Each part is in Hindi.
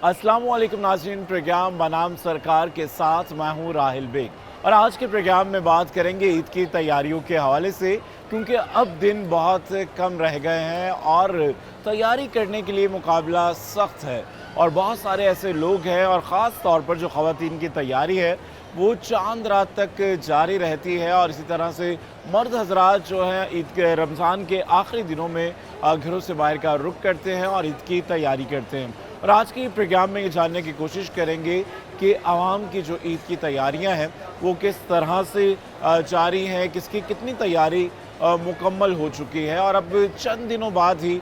अस्सलामुअलैकुम नाज़रीन, प्रोग्राम बनाम सरकार के साथ मैं हूँ राहिल बेग और आज के प्रोग्राम में बात करेंगे ईद की तैयारियों के हवाले से, क्योंकि अब दिन बहुत कम रह गए हैं और तैयारी करने के लिए मुकाबला सख्त है और बहुत सारे ऐसे लोग हैं और ख़ास तौर पर जो ख़वातीन की तैयारी है वो चांद रात तक जारी रहती है और इसी तरह से मर्द हजरात जो हैं ईद के रमज़ान के आखिरी दिनों में घरों से बाहर का रुख करते हैं और ईद की तैयारी करते हैं। और आज के प्रोग्राम में ये जानने की कोशिश करेंगे कि आवाम की जो ईद की तैयारियां हैं वो किस तरह से जारी हैं, किसकी कितनी तैयारी मुकम्मल हो चुकी है और अब चंद दिनों बाद ही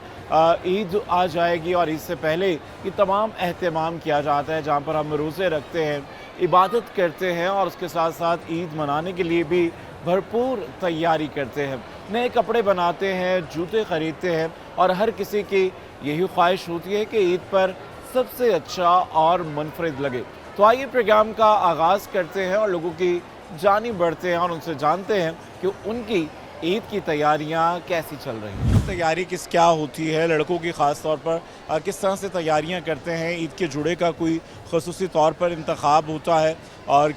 ईद आ जाएगी और इससे पहले ये तमाम एहतमाम किया जाता है जहाँ पर हम रोज़े रखते हैं, इबादत करते हैं और उसके साथ साथ ईद मनाने के लिए भी भरपूर तैयारी करते हैं, नए कपड़े बनाते हैं, जूते ख़रीदते हैं और हर किसी की यही ख्वाहिश होती है कि ईद पर सबसे अच्छा और मुनफरिद लगे। तो आइए प्रोग्राम का आगाज़ करते हैं और लोगों की जानिब बढ़ते हैं और उनसे जानते हैं कि उनकी ईद की तैयारियां कैसी चल रही हैं। तैयारी क्या होती है, लड़कों की ख़ास तौर पर किस तरह से तैयारियां करते हैं, ईद के जुड़े का कोई ख़ुसूसी तौर पर इंतखाब होता है और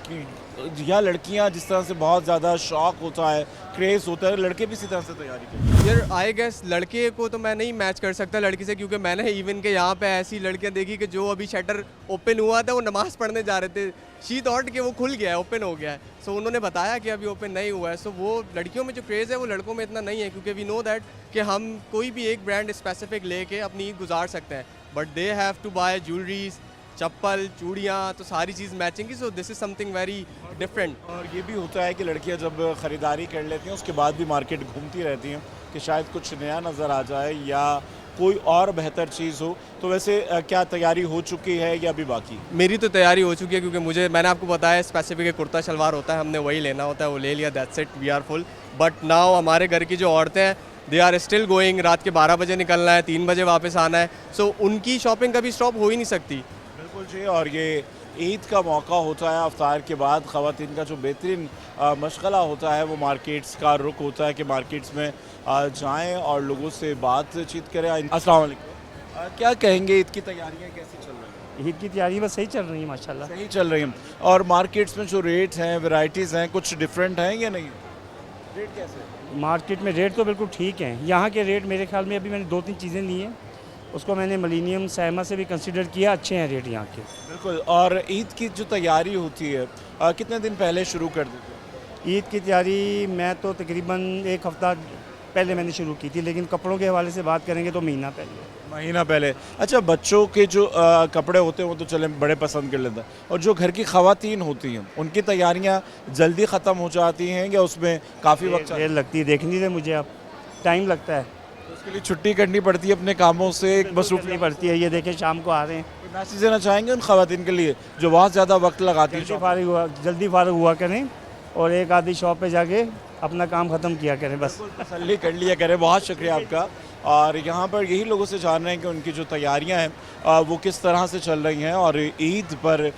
या लड़कियां जिस तरह से बहुत ज़्यादा शौक़ होता है, क्रेज़ होता है, लड़के भी इसी तरह से तैयारी करते हैं? यार आई गेस लड़के को तो मैं नहीं मैच कर सकता लड़की से, क्योंकि मैंने इवन के यहाँ पे ऐसी लड़कियाँ देखी कि जो अभी शटर ओपन हुआ था वो नमाज पढ़ने जा रहे थे, शी थॉट कि वो खुल गया है, ओपन हो गया है। सो उन्होंने बताया कि अभी ओपन नहीं हुआ है। सो वो लड़कियों में जो क्रेज़ है वो लड़कों में इतना नहीं है, क्योंकि वी नो दैट कि हम कोई भी एक ब्रांड स्पेसिफिक लेके अपनी ईद गुजार सकते हैं, but they have to buy jewelleries, चप्पल, चूड़ियाँ, तो सारी चीज़ मैचिंग की। So this is something very different. और ये भी होता है कि लड़कियां जब ख़रीदारी कर लेती हैं उसके बाद भी मार्केट घूमती रहती हैं कि शायद कुछ नया नज़र आ जाए या कोई और बेहतर चीज़ हो। तो वैसे क्या तैयारी हो चुकी है या अभी बाकी? मेरी तो तैयारी हो चुकी है, क्योंकि मैंने आपको बताया स्पेसिफिक कुर्ता शलवार होता है, हमने वही लेना होता है, वो ले लिया, that's it, we are full. But now हमारे घर की जो औरतें हैं दे आर स्टिल गोइंग, रात के 12 बजे निकलना है, 3 बजे वापस आना है। सो उनकी शॉपिंग कभी स्टॉप हो ही नहीं सकती। बिल्कुल जी। और ये ईद का मौका होता है, अफ्तार के बाद ख़वातीन का जो बेहतरीन मशगला होता है वो मार्केट्स का रुख होता है कि मार्केट्स में जाएं और लोगों से बातचीत करें। अस्सलाम वालेकुम, क्या कहेंगे, ईद की तैयारियां कैसी चल रही हैं? ईद की तैयारी बस सही चल रही है माशाल्लाह। सही चल रही हैं। और मार्केट्स में जो रेट हैं, वैरायटीज़ हैं, कुछ डिफरेंट हैं या नहीं? रेट कैसे हैं? मार्केट में रेट तो बिल्कुल ठीक हैं। यहाँ के रेट मेरे ख्याल में अभी मैंने 2-3 चीज़ें ली हैं, उसको मैंने मिलेनियम सहमा से भी कंसिडर किया, अच्छे हैं रेट यहाँ के। बिल्कुल। और ईद की जो तैयारी होती है कितने दिन पहले शुरू कर देते हैं? ईद की तैयारी मैं तो तकरीबन 1 हफ़्ता पहले मैंने शुरू की थी, लेकिन कपड़ों के हवाले से बात करेंगे तो महीना पहले। अच्छा, बच्चों के जो कपड़े होते हैं वो तो चले बड़े पसंद कर लेते हैं, और जो घर की ख़वातीन होती हैं उनकी तैयारियाँ जल्दी ख़त्म हो जाती हैं या उसमें काफ़ी वक्त देर लगती है। देखनी है मुझे, अब टाइम लगता है, तो उसके लिए छुट्टी करनी पड़ती है अपने कामों से, मसरूफ़ करनी पड़ती है। ये देखें शाम को आ रहे हैं, मैसेज देना चाहेंगे उन ख़वातीन के लिए जो बहुत ज़्यादा वक्त लगाती हैं? जल्दी फारिग हुआ करें और एक आधी शॉप पे जाके अपना काम ख़त्म किया करें, बस तसल्ली कर लिया करें। बहुत शुक्रिया आपका। और यहाँ पर यही लोगों से जान रहे हैं कि उनकी जो तैयारियां हैं वो किस तरह से चल रही हैं और ईद पर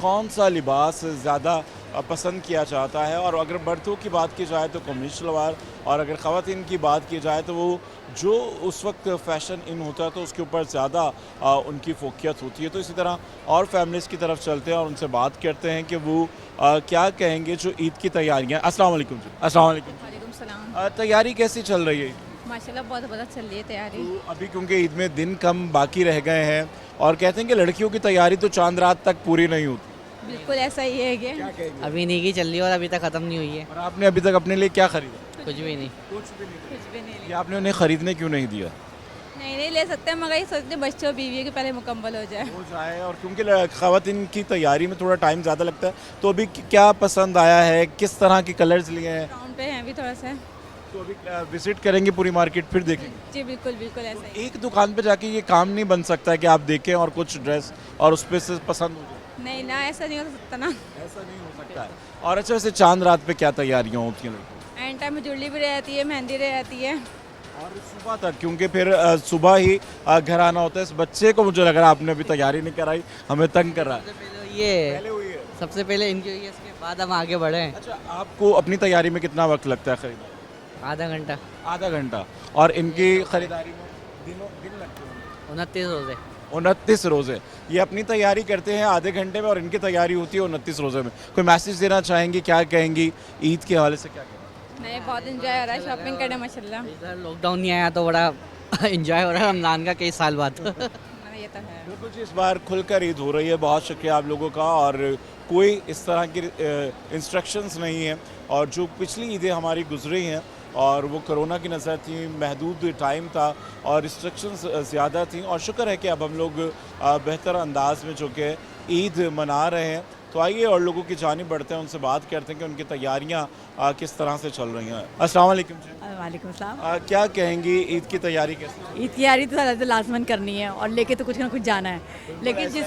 कौन सा लिबास ज़्यादा पसंद किया जाता है। और अगर मर्दों की बात की जाए तो कमीज शलवार, और अगर ख़वातीन की बात की जाए तो वो जो उस वक्त फ़ैशन इन होता है तो उसके ऊपर ज़्यादा उनकी फोकियत होती है। तो इसी तरह और फैमिलीज़ की तरफ चलते हैं और उनसे बात करते हैं कि वो क्या कहेंगे जो ईद की तैयारियाँ। अस्सलाम वालेकुम जी। अस्सलाम वालेकुम। वालेकुम सलाम। तैयारी कैसी चल रही है? माशाल्लाह बहुत ज़्यादा चल रही है तैयारी। तो अभी क्योंकि ईद में दिन कम बाकी रह गए हैं और कहते हैं कि लड़कियों की तैयारी तो चांद रात तक पूरी नहीं होती, बिल्कुल ऐसा ही है कि क्या कहेंगे? अभी नहीं की चल रही और अभी तक ख़त्म नहीं हुई है। और आपने अभी तक अपने लिए क्या खरीदा? कुछ भी नहीं। कुछ भी नहीं। कुछ भी नहीं ये आपने उन्हें खरीदने क्यों नहीं दिया? नहीं ले सकते, मगर ये सोचते हैं बच्चों बीवी के पहले मुकम्मल हो जाए। हो जाए। और क्योंकि ख़वातीन की तैयारी में थोड़ा टाइम ज़्यादा लगता है, तो अभी क्या पसंद आया है, किस तरह के कलर्स लिए हैं? राउंड पे हैं अभी थोड़ा सा। तो अभी विजिट करेंगे पूरी मार्केट फिर देखेंगे? जी बिल्कुल बिल्कुल ऐसा ही। एक दुकान पे जाके ये काम नहीं बन सकता है कि आप देखें और कुछ ड्रेस और उस पर से पसंद हो जाए? नहीं ना, ऐसा नहीं हो सकता ना। ऐसा नहीं हो सकता है। और अच्छा, वैसे चांद रात पे क्या तैयारियाँ होती हैं लड़कियों की? एंड टाइम में ज्वेलरी भी रहती है, मेहंदी रहती है। और सुबह तक, क्योंकि फिर सुबह ही घर आना होता है। इस बच्चे को मुझे लग रहा है आपने अभी तैयारी नहीं कराई, हमें तंग कर रहा है। पहले हुई है। सबसे पहले इनकी हुई है, इसके बाद हम आगे बढ़े हैं। अच्छा, आपको अपनी तैयारी में कितना वक्त लगता है खरीदारी? आधा घंटा। आधा घंटा। और इनकी खरीदारी में? दिन लगते हैं 29 रोजे। 29 रोजे। ये अपनी तैयारी करते हैं आधे घंटे में और इनकी तैयारी होती है 29 रोजे में। कोई मैसेज देना चाहेंगी, क्या कहेंगी ईद के हवाले से, क्या कहेंगी? नहीं, बहुत इंजॉय हो रहा है शॉपिंग करने माशाल्लाह। इधर लॉकडाउन नहीं आया तो बड़ा इंजॉय हो रहा है रमज़ान का कई साल बाद। ये तो है। बिल्कुल जी, इस बार खुलकर ईद हो रही है। बहुत शुक्रिया आप लोगों का। और कोई इस तरह की इंस्ट्रक्शंस नहीं है। और जो पिछली ईदें हमारी गुजरी हैं और वो कोरोना की नज़र थी, महदूद टाइम था और रिस्ट्रिक्शंस ज़्यादा थी, और शुक्र है कि अब हम लोग बेहतर अंदाज में जो कि ईद मना रहे हैं। तो आइए और लोगों की जानिब बढ़ते हैं, उनसे बात करते हैं कि उनकी तैयारियां किस तरह से चल रही हैं। अस्सलाम वालेकुम जी। वालेकुम सलाम। क्या कहेंगी ईद की तैयारी कैसे? ईद की तैयारी तो लाजमन करनी है और लेके तो कुछ ना कुछ जाना है, लेकिन जिस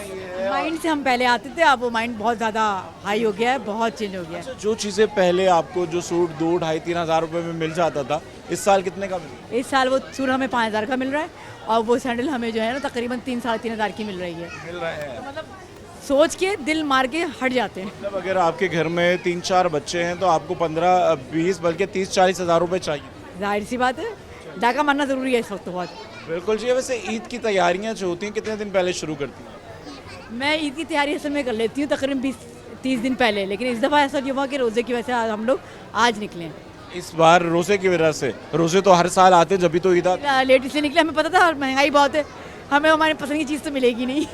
माइंड से हम पहले आते थे अब वो माइंड बहुत ज़्यादा हाई हो गया है, बहुत चेंज हो गया है। अच्छा, जो चीज़ें पहले आपको जो सूट 2, 2.5, 3 हज़ार रुपये में मिल जाता था, इस साल कितने का मिल? इस साल वो सूट हमें 5,000 का मिल रहा है और वो सैंडल हमें जो है ना तकरीबन 3-3.5 की मिल रही है। मिल रहे हैं। मतलब सोच के दिल मार के हट जाते हैं। मतलब अगर आपके घर में 3-4 बच्चे हैं तो आपको 15-20 बल्कि 30-40 हज़ार रुपये चाहिए। जाहिर सी बात है, डाका मारना ज़रूरी है इस वक्त तो बहुत। बिल्कुल जी। वैसे ईद की तैयारियां जो होती हैं कितने दिन पहले शुरू करती हैं? मैं ईद की तैयारी असल में कर लेती हूँ तकरीबन 20-30 दिन पहले, लेकिन इस दफ़ा ऐसा हुआ कि रोज़े की वजह से हम लोग आज निकले हैं। इस बार रोज़े की वजह से, रोज़े तो हर साल आते जब भी तो ईद आती। लेट इसलिए निकले, हमें पता था महंगाई बहुत है, हमें हमारी पसंद की चीज़ तो मिलेगी नहीं।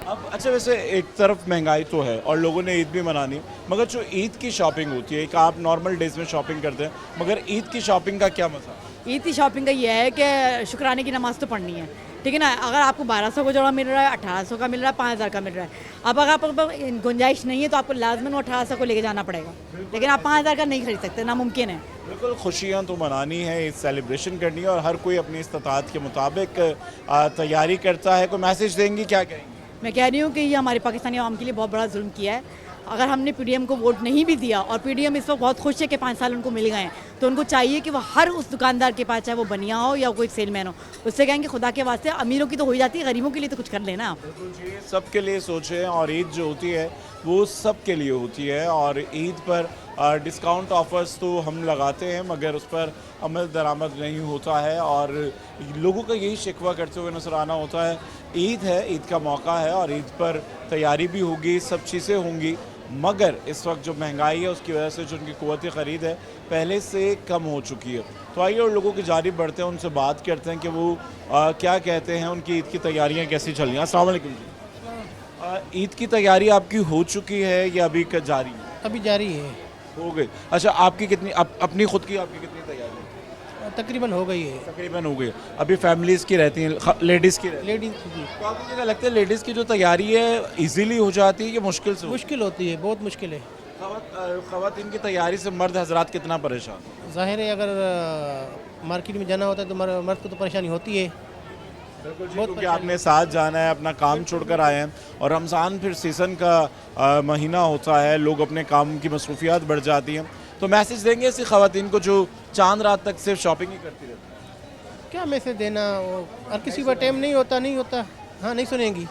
अब अच्छा, वैसे एक तरफ महंगाई तो है और लोगों ने ईद भी मनानी, मगर जो ईद की शॉपिंग होती है, एक आप नॉर्मल डेज में शॉपिंग करते हैं, मगर ईद की शॉपिंग का क्या मज़ा? ईद की शॉपिंग का ये है कि शुक्राने की नमाज़ तो पढ़नी है, ठीक है ना। अगर आपको 1200 का जोड़ा मिल रहा है, 1800 का मिल रहा है, 5000 का मिल रहा है, अब अगर आपके पास गुंजाइश नहीं है तो आपको लाजमन 1800 को लेके जाना पड़ेगा, लेकिन आप 5000 का नहीं खरीद सकते, नामुमकिन है। बिल्कुल, खुशियाँ तो मनानी है, ईद सेलिब्रेशन करनी है और हर कोई अपनी इस्तात के मुताबिक तैयारी करता है। कोई मैसेज देंगी, क्या कहेंगी? मैं कह रही हूँ कि ये हमारे पाकिस्तानी आवाम के लिए बहुत बड़ा जुल्म किया है। अगर हमने पीडीएम को वोट नहीं भी दिया और पीडीएम इस वक्त बहुत खुश है कि 5 साल उनको मिल गए हैं, तो उनको चाहिए कि वो हर उस दुकानदार के पास, चाहे वो बनिया हो या कोई सेलमैन हो, उससे कहेंगे खुदा के वास्ते अमीरों की तो हो ही जाती है, गरीबों के लिए तो कुछ कर लेना आप। सबके लिए सोचें और ईद जो होती है वो सबके लिए होती है। और ईद पर डिस्काउंट ऑफर्स तो हम लगाते हैं मगर उस पर अमल दरामद नहीं होता है और लोगों का यही शिकवा करते हुए नजर आना होता है। ईद है, ईद का मौका है और ईद पर तैयारी भी होगी, सब चीज़ें होंगी, मगर इस वक्त जो महंगाई है उसकी वजह से जो उनकी क़ुव्वत ख़रीद है पहले से कम हो चुकी है। तो आइए और लोगों की जानिब बढ़ते हैं, उनसे बात करते हैं कि वो क्या कहते हैं, उनकी ईद की तैयारियाँ कैसी चल रही हैं। अस्सलाम वालेकुम जी। ईद की तैयारी आपकी हो चुकी है या अभी जारी है? अभी जारी है। हो गई। अच्छा, आपकी कितनी अपनी खुद की आपकी कितनी तैयारी है? तकरीबन हो गई है। तकरीबन हो गई। अभी फैमिलीज़ की रहती हैं, लेडीज़ की रहती हैं। लेडीज की तो आपको क्या लगता है लेडीज़ की जो तैयारी है इजीली हो जाती है कि मुश्किल से? मुश्किल होती है, बहुत मुश्किल है। ख़वातीन की तैयारी से मर्द हजरात कितना परेशान? ज़ाहिर है, अगर मार्केट में जाना होता है तो मर्द को तो परेशानी होती है। क्योंकि आपने साथ जाना है, अपना काम छोड़कर आए हैं और रमज़ान फिर सीज़न का महीना होता है, लोग अपने काम की मसरूफियात बढ़ जाती हैं। तो मैसेज देंगे ऐसी ख़वातीन को जो चांद रात तक सिर्फ शॉपिंग ही करती रहती हैं? क्या मैसेज देना, और किसी का टाइम नहीं होता। हाँ, नहीं सुनेंगी।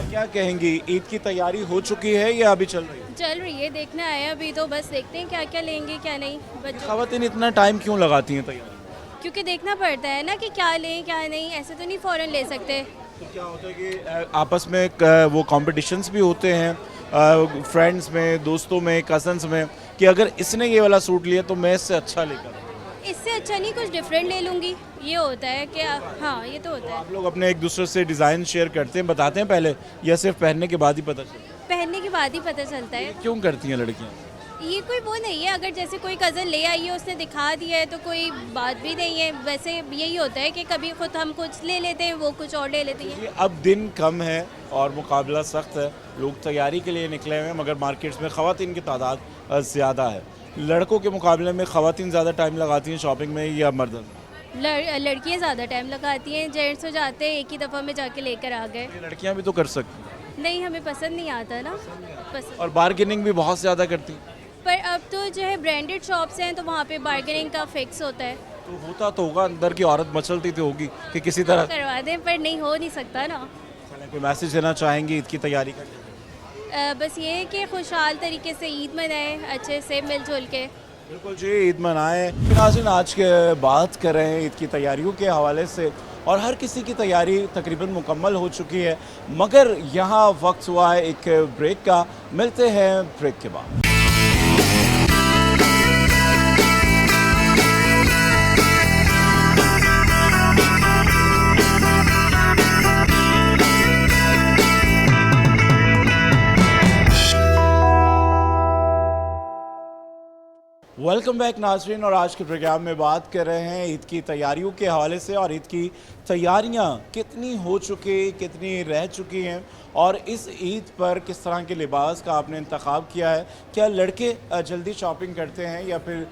क्या कहेंगी, ईद की तैयारी हो चुकी है या अभी चल रही है? चल रही है, देखना है अभी तो, बस देखते हैं क्या क्या लेंगे क्या नहीं बच्चों, ख़वातीन इतना टाइम क्यों लगाती हैं तैयारी? क्योंकि देखना पड़ता है ना कि क्या लें क्या नहीं, ऐसे तो नहीं फ़ौरन ले सकते। तो क्या होता है कि आपस में वो कॉम्पिटिशन्स भी होते हैं फ्रेंड्स में, दोस्तों में, कज़न्स में, कि अगर इसने ये वाला सूट लिया तो मैं इससे अच्छा लेकर, इससे अच्छा नहीं कुछ डिफरेंट ले लूँगी, ये होता है कि हाँ, ये तो होता है। आप लोग अपने एक दूसरे से डिज़ाइन शेयर करते हैं, बताते हैं पहले, या सिर्फ पहनने के बाद ही पता चलता है? पहनने के बाद ही पता चलता है। क्यों करती हैं लड़कियाँ? ये कोई वो नहीं है, अगर जैसे कोई कज़न ले आई है, उसने दिखा दिया है तो कोई बात भी नहीं है। वैसे यही होता है कि कभी खुद हम कुछ ले लेते हैं, वो कुछ और ले लेती हैं। अब दिन कम है और मुकाबला सख्त है, लोग तैयारी के लिए निकले हुए हैं, मगर मार्केट्स में ख़वातीन की तादाद ज़्यादा है। लड़कों के मुकाबले में ख़वातीन ज़्यादा टाइम लगाती हैं शॉपिंग में या मर्द? लड़कियाँ ज़्यादा टाइम लगाती हैं, जेंट्स हो जाते हैं एक ही दफ़ा में जाके लेकर आ गए। लड़कियाँ भी तो कर सकती हैं। नहीं, हमें पसंद नहीं आता ना, पसंद। और बार्गेनिंग भी बहुत ज़्यादा करती हैं। पर अब तो जो है ब्रांडेड शॉप्स हैं तो वहाँ पे बार्गेनिंग का फिक्स होता है। तो होता तो होगा, अंदर की औरत मचलती तो होगी कि किसी तरह करवा दें, पर नहीं हो नहीं सकता ना। कोई मैसेज देना चाहेंगी ईद की तैयारी का? बस ये है कि खुशहाल तरीके से ईद मनाएं, अच्छे से मिलजुल के। बिल्कुल जी, ईद मनाएं। नाज़रीन, आज के बात कर रहे हैं ईद की तैयारियों के हवाले से और हर किसी की तैयारी तकरीबन मुकम्मल हो चुकी है, मगर यहाँ वक्त हुआ है एक ब्रेक का। मिलते हैं ब्रेक के बाद। वेलकम बैक नाज़रीन, और आज के प्रोग्राम में बात कर रहे हैं ईद की तैयारियों के हवाले से, और ईद की तैयारियां कितनी हो चुकी, कितनी रह चुकी हैं, और इस ईद पर किस तरह के लिबास का आपने इंतखाब किया है। क्या लड़के जल्दी शॉपिंग करते हैं या फिर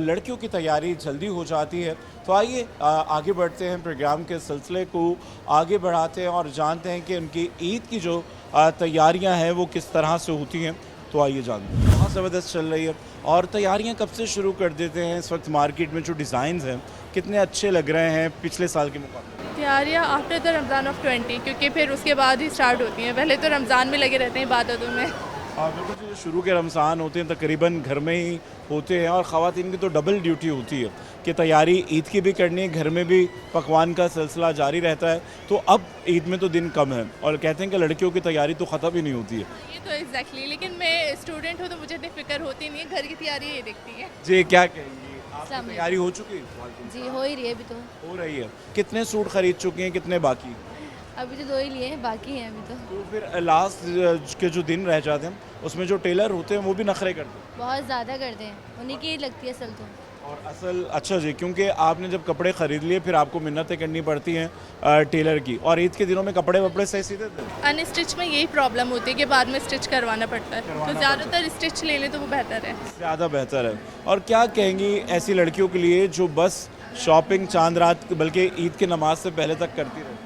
लड़कियों की तैयारी जल्दी हो जाती है? तो आइए आगे बढ़ते हैं, प्रोग्राम के सिलसिले को आगे बढ़ाते हैं और जानते हैं कि उनकी ईद की जो तैयारियाँ हैं वो किस तरह से होती हैं। तो आइए जानते हैं। बहुत ज़बरदस्त चल रही है, और तैयारियां कब से शुरू कर देते हैं? इस वक्त मार्केट में जो डिज़ाइंस हैं कितने अच्छे लग रहे हैं पिछले साल के मुकाबले? तैयारियाँ आफ्टर द रमज़ान ऑफ 20, क्योंकि फिर उसके बाद ही स्टार्ट होती हैं। पहले तो रमज़ान में लगे रहते हैं इबादतों में। हाँ बिल्कुल, जो शुरू के रमज़ान होते हैं तकरीबन घर में ही होते हैं, और ख़वातीन की तो डबल ड्यूटी होती है कि तैयारी ईद की भी करनी है, घर में भी पकवान का सिलसिला जारी रहता है। तो अब ईद में तो दिन कम है, और कहते हैं कि लड़कियों की तैयारी तो ख़त्म ही नहीं होती है। ये तो एग्जैक्टली, लेकिन मैं स्टूडेंट हूँ तो मुझे इतनी फिक्र होती नहीं है, घर की तैयारी ये देखती है। जी, क्या कहेंगी, आपकी तैयारी हो चुकी है? जी हो ही रही है, अभी तो हो रही है। कितने सूट खरीद चुके हैं, कितने बाकी? अभी तो 2 ही लिए हैं, बाकी हैं अभी तो फिर लास्ट के जो दिन रह जाते हैं उसमें जो टेलर होते हैं वो भी नखरे करते हैं, बहुत ज़्यादा करते हैं, उन्हीं की लगती है असल तो। और असल अच्छा जी, क्योंकि आपने जब कपड़े ख़रीद लिए फिर आपको मिन्नतें करनी पड़ती हैं टेलर की, और ईद के दिनों में कपड़े वपड़े सही सीधे थे? अनस्टिच में यही प्रॉब्लम होती है कि बाद में स्टिच करवाना पड़ता है, तो ज़्यादातर स्टिच ले लें तो वो बेहतर है, ज़्यादा बेहतर है। और क्या कहेंगी ऐसी लड़कियों के लिए जो बस शॉपिंग चांद रात बल्कि ईद की नमाज से पहले तक करती रहे?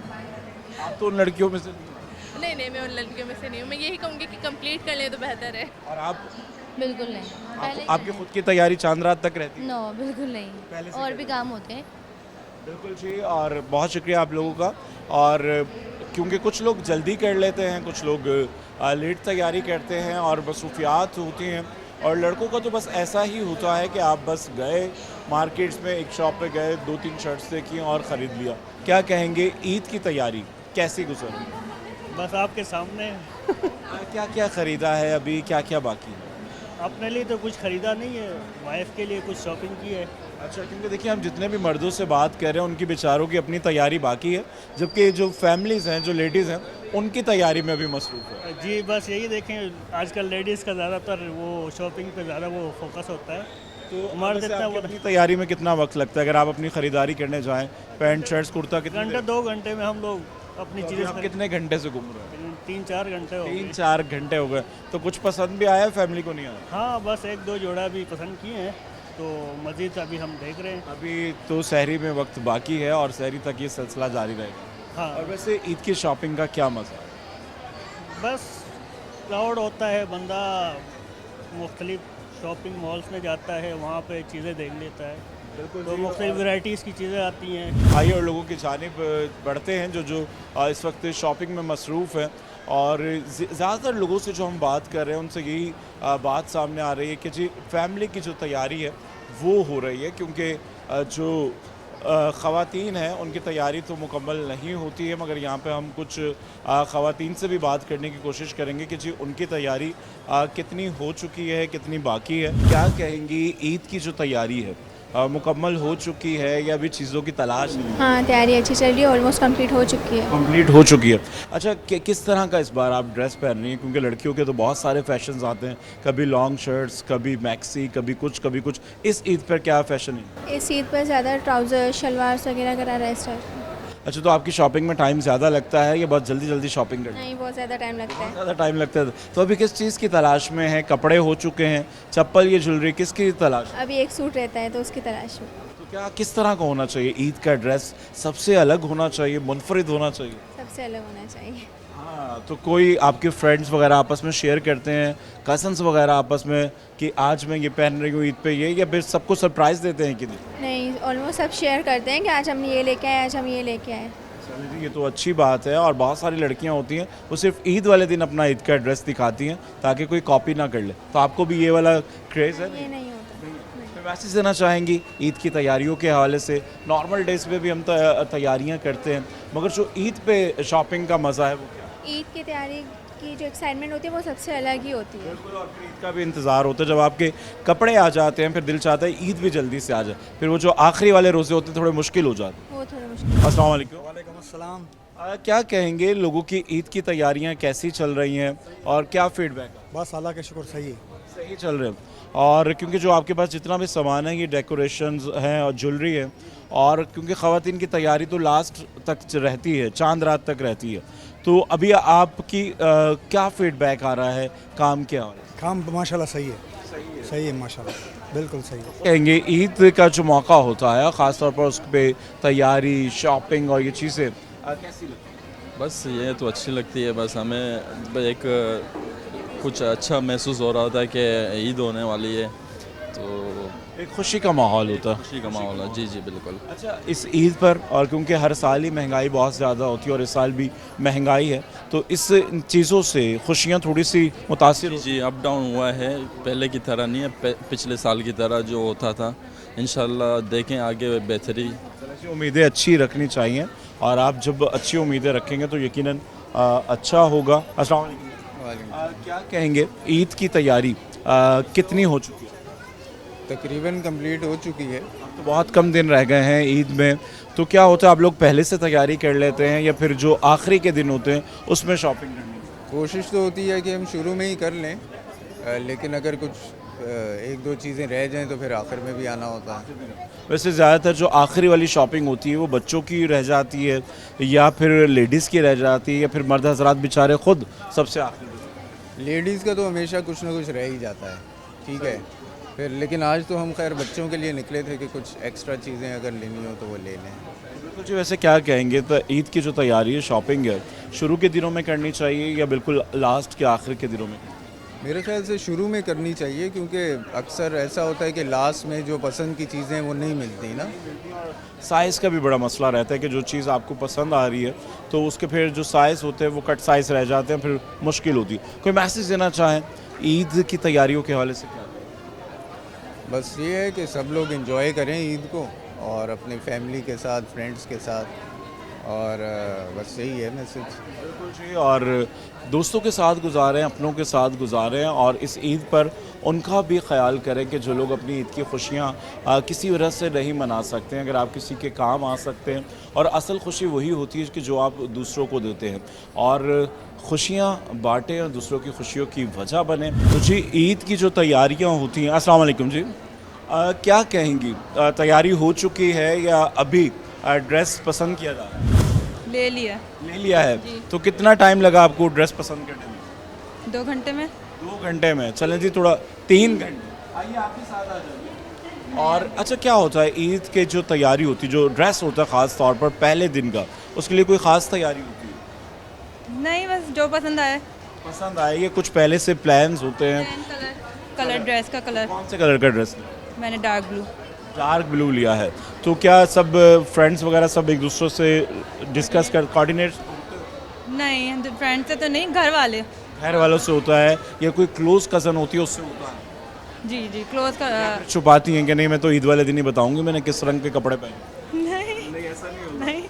आप तो उन लड़कियों में से नहीं, मैं उन लड़कियों में से नहीं हूँ। मैं यही कहूँगी कि कंप्लीट कर लें तो बेहतर है। और आप? बिल्कुल नहीं, पहले आपकी खुद की तैयारी चांद रात तक रहती है? नो बिल्कुल नहीं, पहले से और भी काम होते हैं। बिल्कुल जी, और बहुत शुक्रिया आप लोगों का। और क्योंकि कुछ लोग जल्दी कर लेते हैं, कुछ लोग लेट तैयारी करते हैं और मसरूफियात होती हैं, और लड़कों का तो बस ऐसा ही होता है कि आप बस गए मार्केट्स में, एक शॉप पे गए, 2-3 शर्ट्स देखी और ख़रीद लिया। क्या कहेंगे ईद की तैयारी कैसी गुजरी? बस आपके सामने। क्या क्या ख़रीदा है अभी, क्या क्या बाकी है? अपने लिए तो कुछ ख़रीदा नहीं है, वाइफ के लिए कुछ शॉपिंग की है। अच्छा, क्योंकि देखिए हम जितने भी मर्दों से बात कर रहे हैं उनकी बेचारों की अपनी तैयारी बाकी है, जबकि जो फैमिलीज़ हैं, जो लेडीज़ हैं, उनकी तैयारी में भी मसरूफ़ है। जी बस यही देखें, आजकल लेडीज़ का ज़्यादातर वो शॉपिंग पे ज़्यादा वो फोकस होता है। तो मर्द इतना वो अपनी तैयारी में कितना वक्त लगता है अगर आप अपनी ख़रीदारी करने जाएँ? पैंट शर्ट्स कुर्ता कितने? घंटे 2 घंटे में हम लोग अपनी चीज़ें। आप कितने घंटे से घूम रहे हैं? 3-4 घंटे हो गए। 3-4 घंटे हो गए। तो कुछ पसंद भी आया, फैमिली को नहीं आया? हाँ, बस 1-2 जोड़ा भी पसंद किए हैं, तो मज़ीद अभी हम देख रहे हैं। अभी तो सहरी में वक्त बाकी है और सहरी तक ये सिलसिला जारी रहेगा। हाँ, और वैसे ईद की शॉपिंग का क्या मज़ा है? बस क्राउड होता है, बंदा मुख्तलिफ शॉपिंग मॉल्स में जाता है, वहाँ पे चीज़ें देख लेता है, बिल्कुल, तो मुख्तलिफ वैराइटीज़ की चीज़ें आती हैं। आइए और लोगों की जानिब बढ़ते हैं जो इस वक्त शॉपिंग में मसरूफ़ है, और ज़्यादातर लोगों से जो हम बात कर रहे हैं उनसे यही बात सामने आ रही है कि जी ख़वातीन की जो तैयारी है वो हो रही है, क्योंकि जो ख़वातीन हैं उनकी तैयारी तो मुकम्मल नहीं होती है, मगर यहाँ पे हम कुछ ख़वातीन से भी बात करने की कोशिश करेंगे कि जी उनकी तैयारी कितनी हो चुकी है, कितनी बाकी है। क्या कहेंगी ईद की जो तैयारी है मुकम्मल हो चुकी है या अभी चीज़ों की तलाश है? हाँ, तैयारी अच्छी चल रही है, ऑलमोस्ट कंप्लीट हो चुकी है। कंप्लीट हो चुकी है। अच्छा, किस तरह का इस बार आप ड्रेस पहन रही हैं? क्योंकि लड़कियों के तो बहुत सारे फैशंस आते हैं, कभी लॉन्ग शर्ट्स, कभी मैक्सी, कभी कुछ। इस ईद पर क्या फ़ैशन है? इस ईद पर ज़्यादा ट्राउज़र शलवार वगैरह करा रहा है स्टार्ट। अच्छा, तो आपकी शॉपिंग में टाइम ज़्यादा लगता है या बहुत जल्दी शॉपिंग करते हैं? नहीं, बहुत ज़्यादा टाइम लगता है। ज़्यादा टाइम लगता है। तो अभी किस चीज़ की तलाश में है? कपड़े हो चुके हैं, चप्पल, ये ज्वेलरी, किसकी तलाश? अभी एक सूट रहता है तो उसकी तलाश में। तो क्या किस तरह का होना चाहिए ईद का ड्रेस? सबसे अलग होना चाहिए, मुनफरिद होना चाहिए? सबसे अलग होना चाहिए। हाँ, तो कोई आपके फ्रेंड्स वगैरह आपस में शेयर करते हैं, कजन्स वगैरह आपस में कि आज मैं ये पहन रही हूँ ईद पे ये, या फिर सबको सरप्राइज़ देते हैं कि नहीं, ऑलमोस्ट सब शेयर करते हैं कि आज हम ये लेके आए, आज हम ये लेके आए। चलिए, ये तो अच्छी बात है। और बहुत सारी लड़कियां होती हैं वो सिर्फ ईद वाले दिन अपना ईद का ड्रेस दिखाती हैं ताकि कोई कॉपी ना कर ले। तो आपको भी ये वाला क्रेज़ है? ये नहीं होता। कोई मैसेज देना चाहेंगी ईद की तैयारियों के हवाले से? नॉर्मल डेज पे भी हम तैयारियां करते हैं, मगर जो ईद पे शॉपिंग का मज़ा है वो क्या है? ईद की तैयारी की जो एक्साइटमेंट होती है वो सबसे अलग ही होती है। बिल्कुल, और फिर ईद का भी इंतज़ार होता है जब आपके कपड़े आ जाते हैं, फिर दिल चाहता है ईद भी जल्दी से आ जाए, फिर वो जो आखिरी वाले रोज़े होते हैं थोड़े मुश्किल हो जाते हैं। वो थोड़ा मुश्किल। अस्सलाम वालेकुम। वालेकुम अस्सलाम। क्या कहेंगे, लोगों की ईद की तैयारियां कैसी चल रही हैं और क्या फीडबैक है? बस अल्लाह के शुक्र सही है। सही चल रहे हैं। और क्योंकि जो आपके पास जितना भी सामान है ये डेकोरेशंस हैं और ज्वेलरी है, और क्योंकि ख़वातीन की तैयारी तो लास्ट तक रहती है, चांद रात तक रहती है, तो अभी आपकी क्या फीडबैक आ रहा है काम के हवाले से? काम माशाल्लाह सही है, सही है माशाल्लाह, बिल्कुल सही है। कहेंगे ईद का जो मौका होता है ख़ास तौर पर उस पर तैयारी, शॉपिंग और ये चीज़ें कैसी लगती है? बस ये तो अच्छी लगती है। बस हमें एक कुछ अच्छा महसूस हो रहा था कि ईद होने वाली है, तो एक खुशी का माहौल होता है। खुशी का माहौल है। जी जी बिल्कुल। अच्छा, इस ईद पर, और क्योंकि हर साल ही महंगाई बहुत ज़्यादा होती है और इस साल भी महंगाई है, तो इस चीज़ों से खुशियाँ थोड़ी सी मुतासिर जी अप डाउन हुआ है, पहले की तरह नहीं है, पिछले साल की तरह जो होता था। इंशाल्लाह देखें आगे बेहतरी। उम्मीदें अच्छी रखनी चाहिए, और आप जब अच्छी उम्मीदें रखेंगे तो यकीनन अच्छा होगा। अस्सलाम वालेकुम। क्या कहेंगे, ईद की तैयारी कितनी हो चुकी है? तकरीबन कंप्लीट हो चुकी है। तो बहुत कम दिन रह गए हैं ईद में, तो क्या होता है, आप लोग पहले से तैयारी कर लेते हैं या फिर जो आखिरी के दिन होते हैं उसमें शॉपिंग करनी? कोशिश तो होती है कि हम शुरू में ही कर लें, लेकिन अगर कुछ एक दो चीज़ें रह जाएं तो फिर आखिर में भी आना होता है। वैसे ज़्यादातर जो आखिरी वाली शॉपिंग होती है वो बच्चों की रह जाती है, या फिर लेडीज़ की रह जाती है, या फिर मर्द हजरात बेचारे खुद सबसे आखिरी? लेडीज़ का तो हमेशा कुछ ना कुछ रह ही जाता है, ठीक है फिर। लेकिन आज तो हम खैर बच्चों के लिए निकले थे कि कुछ एक्स्ट्रा चीज़ें अगर लेनी हो तो वो ले लें। बिल्कुल जी। वैसे क्या कहेंगे, तो ईद की जो तैयारी है, शॉपिंग है, शुरू के दिनों में करनी चाहिए या बिल्कुल लास्ट के आखिर के दिनों में? मेरे ख्याल से शुरू में करनी चाहिए, क्योंकि अक्सर ऐसा होता है कि लास्ट में जो पसंद की चीज़ें वो नहीं मिलती ना। साइज़ का भी बड़ा मसला रहता है कि जो चीज़ आपको पसंद आ रही है तो उसके फिर जो साइज़ होते हैं वो कट साइज़ रह जाते हैं, फिर मुश्किल होती है। कोई मैसेज देना चाहें ईद की तैयारियों के हवाले से? क्या बस ये है कि सब लोग एंजॉय करें ईद को, और अपने फैमिली के साथ, फ्रेंड्स के साथ, और बस यही है मैसेज। बिल्कुल जी। और दोस्तों के साथ गुजारें, अपनों के साथ गुजारें, और इस ईद पर उनका भी ख्याल करें कि जो लोग अपनी ईद की खुशियाँ किसी वजह से नहीं मना सकते हैं, अगर आप किसी के काम आ सकते हैं। और असल खुशी वही होती है कि जो आप दूसरों को देते हैं, और खुशियाँ बांटें और दूसरों की खुशियों की वजह बने। तो जी, ईद की जो तैयारियाँ होती हैं। अस्सलाम वालेकुम जी। क्या कहेंगी, तैयारी हो चुकी है या अभी ड्रेस पसंद किया जा रहा है? ले लिया है। तो कितना टाइम लगा आपको ड्रेस पसंद करने में? 2 घंटे में। 2 घंटे में? चलें जी, थोड़ा 3 घंटे। आइए आपके साथ आ जाइए। और अच्छा, क्या होता है ईद के जो तैयारी होती है, जो ड्रेस होता है ख़ास तौर पर पहले दिन का, उसके लिए कोई ख़ास तैयारी होती है? नहीं, बस जो पसंद आए। पसंद आए, ये कुछ पहले से प्लान्स होते हैं? कलर ड्रेस का कलर। कौन से कलर का ड्रेस? मैंने डार्क ब्लू। डार्क ब्लू लिया है। तो क्या सब फ्रेंड्स वगैरह सब एक दूसरे से डिस्कस कर, कोऑर्डिनेट? नहीं, फ्रेंड से तो नहीं, घर वाले। घर वालों से होता है, या कोई क्लोज कज़न होती है उससे होता है? जी जी, क्लोज का। छुपाती हैं कि नहीं मैं तो ईद वाले दिन ही बताऊंगी मैंने किस रंग के कपड़े पहने? नहीं, ऐसा नहीं होता। नहीं।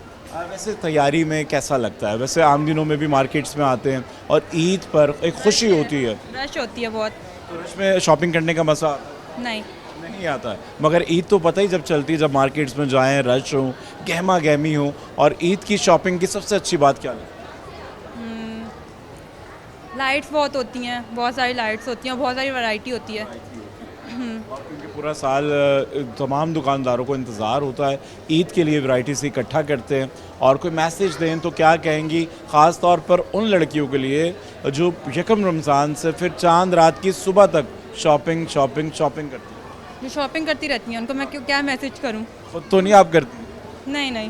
वैसे तैयारी में कैसा लगता है? वैसे आम दिनों में भी मार्केट्स में आते हैं, और ईद पर एक खुशी होती है, रश होती है बहुत, तो रश में शॉपिंग करने का मज़ा नहीं आता है। मगर ईद तो पता ही जब चलती है, जब मार्केट्स में जाएं, रश हो, गहमा गहमी हो। और ईद की शॉपिंग की सबसे अच्छी बात क्या लगती है? लाइट्स बहुत होती हैं, बहुत सारी लाइट्स होती हैं, बहुत सारी वैरायटी होती है। और क्योंकि पूरा साल तमाम दुकानदारों को इंतज़ार होता है, ईद के लिए वैरायटी से इकट्ठा करते हैं। और कोई मैसेज दें तो क्या कहेंगी, ख़ास तौर पर उन लड़कियों के लिए जो यकम रमज़ान से फिर चांद रात की सुबह तक शॉपिंग करती हैं? जो शॉपिंग करती रहती हैं उनको मैं क्या मैसेज करूं? खुद तो नहीं आप करती? नहीं।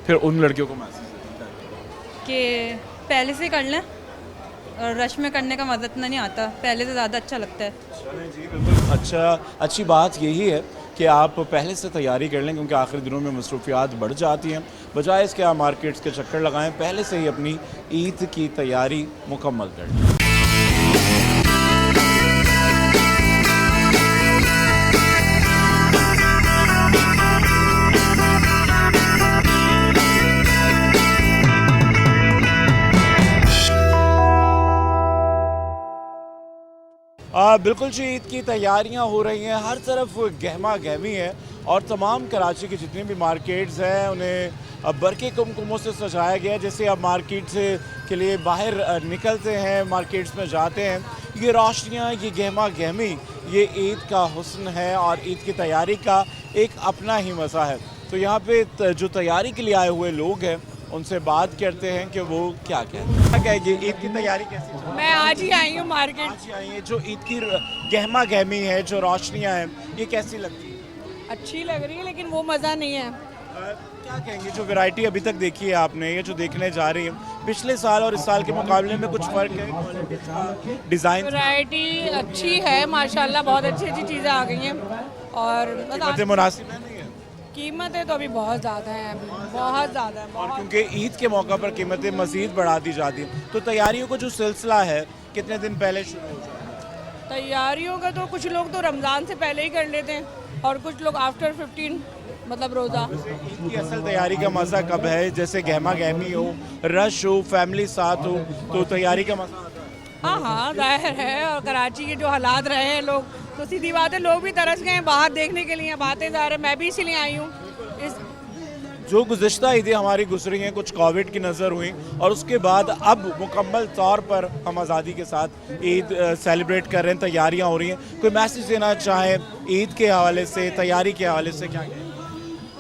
फिर उन लड़कियों को मैसेज कि पहले से कर लें, और रश में करने का मज़ा इतना नहीं आता, पहले से ज़्यादा अच्छा लगता है। चलें जी, बिल्कुल अच्छी बात यही है कि आप पहले से तैयारी कर लें, क्योंकि आखिरी दिनों में मसरूफियात बढ़ जाती हैं। बजाय इसके आप मार्केट्स के चक्कर लगाएं, पहले से ही अपनी ईद की तैयारी मुकम्मल कर लें। बिल्कुल जी, ईद की तैयारियां हो रही हैं, हर तरफ गहमा गहमी है और तमाम कराची की जितनी भी मार्केट्स हैं उन्हें बरके कुमकुमों से सजाया गया है। जैसे आप मार्केट से के लिए बाहर निकलते हैं, मार्केट्स में जाते हैं, ये रोशनियाँ, ये गहमा गहमी, ये ईद का हुस्न है और ईद की तैयारी का एक अपना ही मज़ा है। तो यहाँ पे जो तैयारी के लिए आए हुए लोग हैं उनसे बात करते हैं कि वो क्या कहेंगे। ईद की तैयारी कैसी चल रही है? मैं आज ही आई हूँ मार्केट। आज ही आई है। जो ईद की गहमा गहमी है, जो रोशनियाँ हैं, ये कैसी लगती है? अच्छी लग रही है लेकिन वो मज़ा नहीं है। क्या कहेंगे, जो वैरायटी अभी तक देखी है आपने, ये जो देखने जा रही है, पिछले साल और इस साल के मुकाबले में कुछ फ़र्क है? डिज़ाइन वैरायटी अच्छी है माशाल्लाह, बहुत अच्छी अच्छी चीज़ें आ गई हैं और कीमतें मुनासिब है? कीमतें तो अभी बहुत ज़्यादा हैं, अभी बहुत ज़्यादा है। और क्योंकि ईद के मौका पर कीमतें मज़ीद बढ़ा दी जाती हैं, तो तैयारियों का जो सिलसिला है कितने दिन पहले शुरू हो जाता है? तैयारियों का तो कुछ लोग तो रमज़ान से पहले ही कर लेते हैं और कुछ लोग आफ्टर 15 मतलब रोज़ा। ईद की असल तैयारी का मज़ा कब है? जैसे गहमा गहमी हो, रश हो, फैमिली साथ हो, तो तैयारी का मज़ा आता है। हाँ, जाहिर है। और कराची के जो हालात रहे हैं लोग, तो सीधी बात है, लोग भी तरस गए हैं बाहर देखने के लिए, बातें जा रहे हैं। मैं भी इसीलिए आई हूँ। जो गुज़िश्ता ईदें हमारी गुजरी हैं, कुछ कोविड की नज़र हुई और उसके बाद अब मुकम्मल तौर पर हम आज़ादी के साथ ईद सेलिब्रेट कर रहे हैं, तैयारियां हो रही हैं। कोई मैसेज देना चाहें ईद के हवाले से, तैयारी के हवाले से, क्या कहें?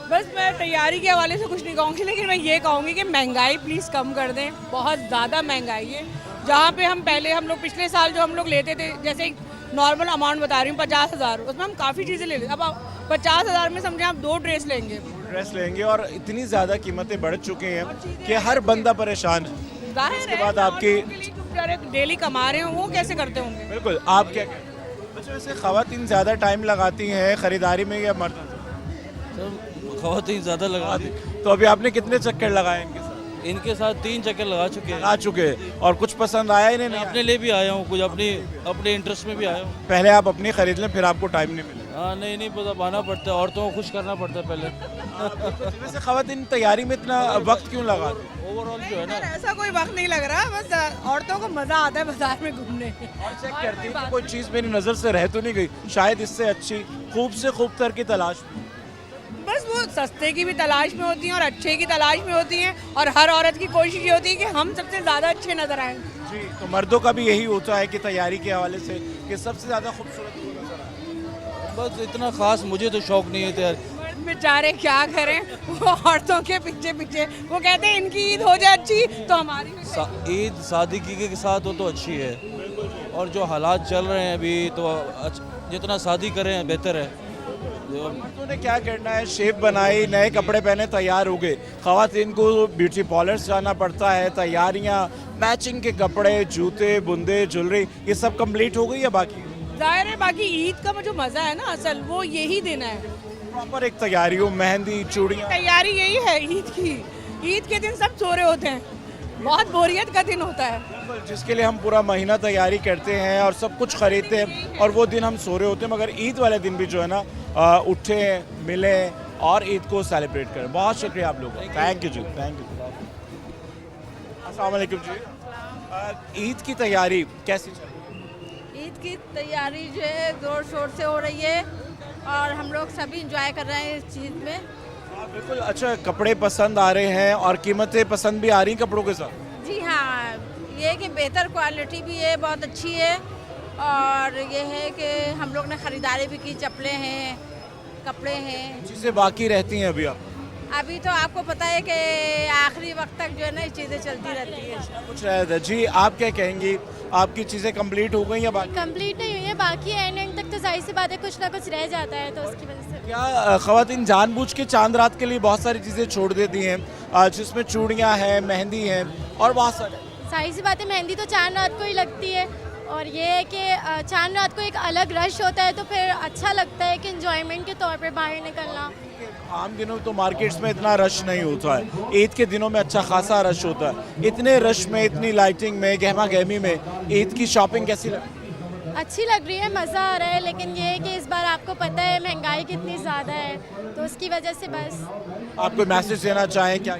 बस मैं तैयारी के हवाले से कुछ नहीं कहूँगी, लेकिन मैं ये कहूँगी कि महंगाई प्लीज़ कम कर दें। बहुत ज़्यादा महंगाई है। जहाँ पे हम लोग पिछले साल जो हम लोग लेते थे, जैसे नॉर्मल अमाउंट बता रही हूँ 50,000, उसमें हम काफ़ी चीज़ें ले लेते। अब 50,000 में समझे आप 2 ड्रेस लेंगे और इतनी ज़्यादा कीमतें बढ़ चुकी हैं कि हर बंदा परेशान है। जाहिर है, बाद आपकी डेली कमा रहे हो वो कैसे करते होंगे? बिल्कुल। आप क्या कहते हैं? अच्छा, वैसे ख़वातीन ज़्यादा टाइम लगाती हैं ख़रीदारी में या मर्द? ख़वातीन ज़्यादा लगाती। तो अभी आपने कितने चक्कर लगाए इनके साथ? इनके साथ 3 चक्कर लगा चुके हैं। और कुछ पसंद आया इन्हें? नहीं, अपने लिए भी आया हूँ, कुछ अपने इंटरेस्ट में भी आया हूँ। पहले आप अपनी खरीद लें, फिर आपको टाइम नहीं मिले। हाँ, नहीं पता, आना पड़ता है, औरतों को खुश करना पड़ता है पहले। वैसे ख़वातीन तैयारी में इतना वक्त क्यों लगा? ओवरऑल जो है ना, ऐसा कोई वक्त नहीं लग रहा, बस औरतों को मज़ा आता है बाजार में घूमने। और चेक करती है कोई चीज़ मेरी नज़र से रह तो नहीं गई, शायद इससे अच्छी खूब से खूबतर की तलाश। बस वो सस्ते की भी तलाश में होती हैं और अच्छे की तलाश में होती हैं, और हर औरत की कोशिश ये होती है कि हम सबसे ज़्यादा अच्छे नज़र आएँ। जी, तो मर्दों का भी यही होता है कि तैयारी के हवाले से कि सबसे ज़्यादा खूबसूरत वो नज़र आए। बस इतना ख़ास मुझे तो शौक़ नहीं है तैयारी। मर्द बेचारे क्या करें, वो औरतों के पीछे वो कहते हैं इनकी ईद हो जाए अच्छी तो हमारी ईद सादगी के साथ हो तो अच्छी है, और जो हालात चल रहे हैं अभी तो जितना शादी करें बेहतर है। मर्दों ने क्या करना है, शेप बनाई, नए कपड़े पहने, तैयार हो गए। ख़वातीन को ब्यूटी पार्लर्स जाना पड़ता है, तैयारियां, मैचिंग के कपड़े, जूते, बुंदे, ज्वेलरी, ये सब कंप्लीट हो गई है? बाकी जाहिर है, बाकी ईद का जो मज़ा है ना असल, वो यही दिन है। प्रॉपर एक तैयारी हो, मेहंदी, चूड़ियाँ, तैयारी यही है ईद की। ईद के दिन सब सो रहे होते हैं, बहुत बोरियत का दिन होता है, जिसके लिए हम पूरा महीना तैयारी करते हैं और सब कुछ खरीदते हैं, और वो दिन हम सो रहे होते हैं। मगर ईद वाले दिन भी जो है ना, उठे, मिले और ईद को सेलिब्रेट करें। बहुत शुक्रिया आप लोगों का, थैंक यू जी, थैंक यू। अस्सलाम वालेकुम जी, ईद की तैयारी कैसी चल रही है? ईद की तैयारी जो है ज़ोर शोर से हो रही है और हम लोग सभी इंजॉय कर रहे हैं इस चीज़ में। बिल्कुल। अच्छा, कपड़े पसंद आ रहे हैं और कीमतें पसंद भी आ रही हैं कपड़ों के साथ? जी हाँ, ये कि बेहतर क्वालिटी भी है, बहुत अच्छी है, और ये है कि हम लोग ने ख़रीदारी भी की, चप्पलें हैं, कपड़े हैं। चीज़ें बाकी रहती हैं अभी तो आपको पता है कि आखिरी वक्त तक जो है ना चीज़ें चलती रहती है। कुछ रह जी, आप क्या कहेंगी, आपकी चीज़ें कंप्लीट हो गई या बाकी? कंप्लीट नहीं हुई है, बाकी एंड तक तो जाहिर सी बात है कुछ ना कुछ रह जाता है, तो उसकी वजह से। क्या ख़वातीन जानबूझ के चांद रात के लिए बहुत सारी चीज़ें छोड़ देती हैं, जिसमें चूड़ियाँ हैं, मेहंदी हैं और बहुत सारे? जाहिर सी बात है, मेहंदी तो चांद रात को ही लगती है, और ये है कि चांद रात को एक अलग रश होता है, तो फिर अच्छा लगता है कि एंजॉयमेंट के तौर पे बाहर निकलना। आम दिनों तो मार्केट्स में इतना रश नहीं होता है, ईद के दिनों में अच्छा खासा रश होता है। इतने रश में, इतनी लाइटिंग में, गहमा गहमी में ईद की शॉपिंग कैसी लगती है? अच्छी लग रही है, मज़ा आ रहा है, लेकिन ये है कि इस बार आपको पता है महंगाई कितनी ज़्यादा है, तो उसकी वजह से बस। आप कोई मैसेज देना चाहें क्या?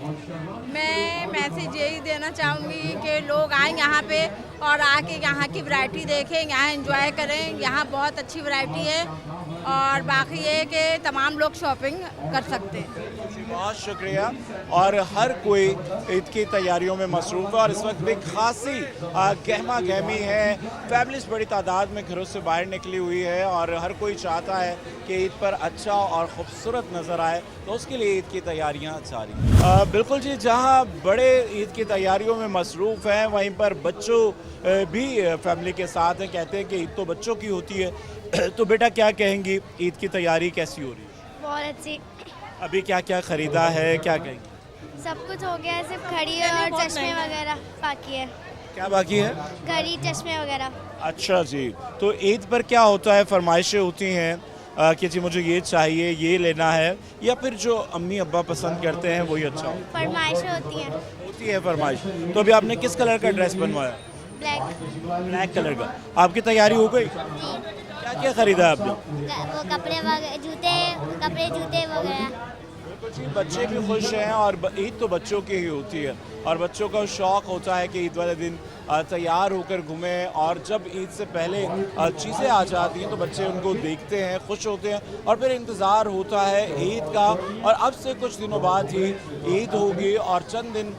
मैं मैसेज यही देना चाहूँगी कि लोग आएँ यहाँ पे और आके यहाँ की वैरायटी देखें, यहाँ एंजॉय करें। यहाँ बहुत अच्छी वैरायटी है और बाकी ये कि तमाम लोग शॉपिंग कर सकते हैं। बहुत शुक्रिया। और हर कोई ईद की तैयारियों में मसरूफ़ है और इस वक्त एक खासी गहमा गहमी है। फैमिलीज बड़ी तादाद में घरों से बाहर निकली हुई है और हर कोई चाहता है कि ईद पर अच्छा और ख़ूबसूरत नज़र आए, तो उसके लिए ईद की तैयारियां जारी हैं। बिल्कुल जी, जहां बड़े ईद की तैयारियों में मसरूफ़ हैं वहीं पर बच्चों भी फैमिली के साथ हैं। कहते हैं कि ईद तो बच्चों की होती है। तो बेटा क्या कहेंगी, ईद की तैयारी कैसी हो रही है? बहुत अच्छी। अभी क्या क्या ख़रीदा है, क्या कहेंगी? सब कुछ हो गया है, सिर्फ घड़ी और चश्मे वगैरह बाकी है। क्या बाकी है? घड़ी, चश्मे वगैरह। अच्छा जी, तो ईद पर क्या होता है, फरमाइशें होती हैं कि जी मुझे ये चाहिए, ये लेना है, या फिर जो अम्मी अब्बा पसंद करते हैं वही अच्छा हो? फरमाइशें होती हैं। होती है फरमाइश। तो अभी आपने किस कलर का ड्रेस बनवाया? ब्लैक कलर का। आपकी तैयारी हो गई? क्या क्या खरीदा आपने? वो कपड़े वगैरह, जूते वगैरह। बच्चे भी खुश हैं और ईद तो बच्चों की ही होती है और बच्चों का शौक़ होता है कि ईद वाले दिन तैयार होकर घूमें, और जब ईद से पहले चीज़ें आ जाती हैं तो बच्चे उनको देखते हैं, खुश होते हैं और फिर इंतज़ार होता है ईद का। और अब से कुछ दिनों बाद ही ईद होगी और चंद दिन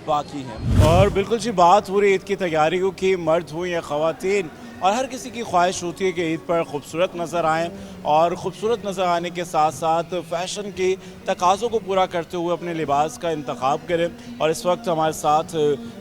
बाकी हैं। और बिल्कुल जी, बात हो रही ईद की तैयारियों की, मर्द हो या ख़वातीन, और हर किसी की ख्वाहिश होती है कि ईद पर खूबसूरत नज़र आएँ और ख़ूबसूरत नज़र आने के साथ साथ फ़ैशन के तकाज़ों को पूरा करते हुए अपने लिबास का इंतखाब करें। और इस वक्त हमारे साथ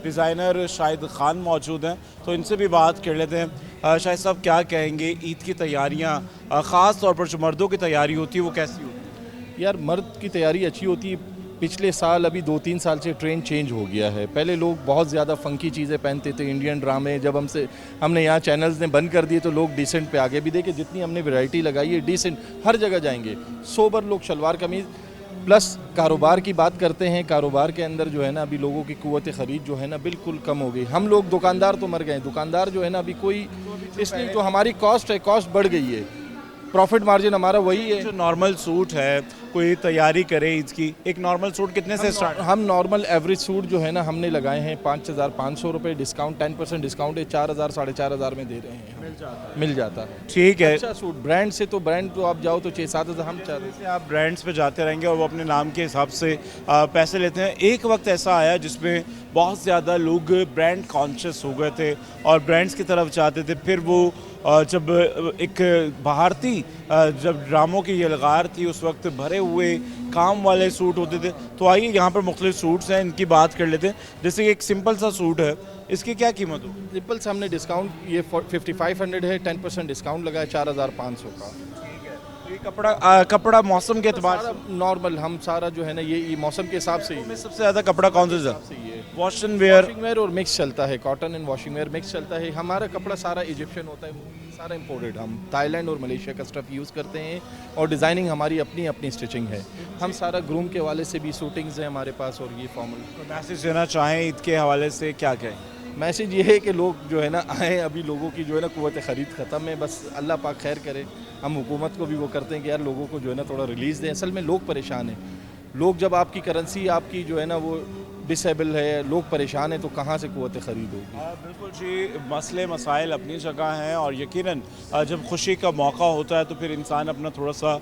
डिज़ाइनर शाहिद ख़ान मौजूद हैं, तो इनसे भी बात कर लेते हैं। शाहिद साहब, क्या कहेंगे, ईद की तैयारियाँ ख़ास तौर पर जो मर्दों की तैयारी होती है वो कैसी होती है? यार, मर्द की तैयारी अच्छी होती है। पिछले साल, अभी 2-3 साल से ट्रेंड चेंज हो गया है। पहले लोग बहुत ज़्यादा फंकी चीज़ें पहनते थे, इंडियन ड्रामे। जब हमने यहाँ चैनल्स ने बंद कर दिए तो लोग डिसेंट पे आगे भी देखे। जितनी हमने वैरायटी लगाई है डिसेंट, हर जगह जाएंगे सोबर लोग शलवार कमीज़। प्लस कारोबार की बात करते हैं, कारोबार के अंदर जो है ना अभी लोगों की कुव्वत ख़रीद जो है ना बिल्कुल कम हो गई। हम लोग दुकानदार तो मर गए, दुकानदार जो है ना अभी कोई, इसलिए जो हमारी कॉस्ट है, कॉस्ट बढ़ गई है। प्रॉफिट मार्जिन हमारा वही है। जो नॉर्मल सूट है, कोई तैयारी करे ईद की, एक नॉर्मल सूट कितने से स्टार्ट? हम नॉर्मल एवरेज सूट जो है ना हमने लगाए हैं 5,500 रुपये डिस्काउंट, 10% डिस्काउंट है, 4,000 साढ़े 4,000 में दे रहे हैं। मिल जाता है। ठीक है। अच्छा सूट ब्रांड से, तो ब्रांड तो आप जाओ तो 6-7 हज़ार हम चाह रहे हैं। आप ब्रांड्स पे जाते रहेंगे और वो अपने नाम के हिसाब से पैसे लेते हैं। एक वक्त ऐसा आया जिसमें बहुत ज़्यादा लोग ब्रांड कॉन्शियस हो गए थे और ब्रांड्स की तरफ जाते थे। फिर वो जब एक भारती जब ड्रामों की यलगार थी, उस वक्त भरे हुए काम वाले सूट होते थे। तो आइए यहाँ पर मुख्तलिफ सूट्स हैं, इनकी बात कर लेते हैं। जैसे एक सिंपल सा सूट है, इसकी क्या कीमत हो? सिंपल से हमने डिस्काउंट ये 5500 है, 10% डिस्काउंट लगा है 4,500 का। ये कपड़ा मौसम के एतबार से नॉर्मल, हम सारा जो है ना ये मौसम के हिसाब से ही। सबसे ज़्यादा कपड़ा कौन सा है? वॉशिंग वेयर और मिक्स चलता है, cotton and washing where mix चलता है। हमारा कपड़ा सारा इजिप्शियन होता है, सारा इंपोर्टेड। हम थाईलैंड और मलेशिया का स्टफ यूज़ करते हैं और डिज़ाइनिंग हमारी अपनी अपनी स्टिचिंग है। हम सारा ग्रूम के हवाले से भी शूटिंग्स हैं हमारे पास और ये फॉर्मल। मैसेज देना चाहें ईद के हवाले से, क्या कहें? मैसेज ये है कि लोग जो है ना आएँ। अभी लोगों की जो है ना कुव्वत ख़रीद ख़त्म है, बस अल्लाह पाक खैर करे। हम हुकूमत को भी वो करते हैं कि यार लोगों को जो है ना थोड़ा रिलीज़ दें। असल में लोग परेशान हैं। लोग जब आपकी करेंसी आपकी जो है ना वो डिसेबल है, लोग परेशान हैं, तो कहाँ से कुव्वत ख़रीद होगी? बिल्कुल जी, मसले मसाइल अपनी जगह हैं और यकीनन जब खुशी का मौका होता है तो फिर इंसान अपना थोड़ा सा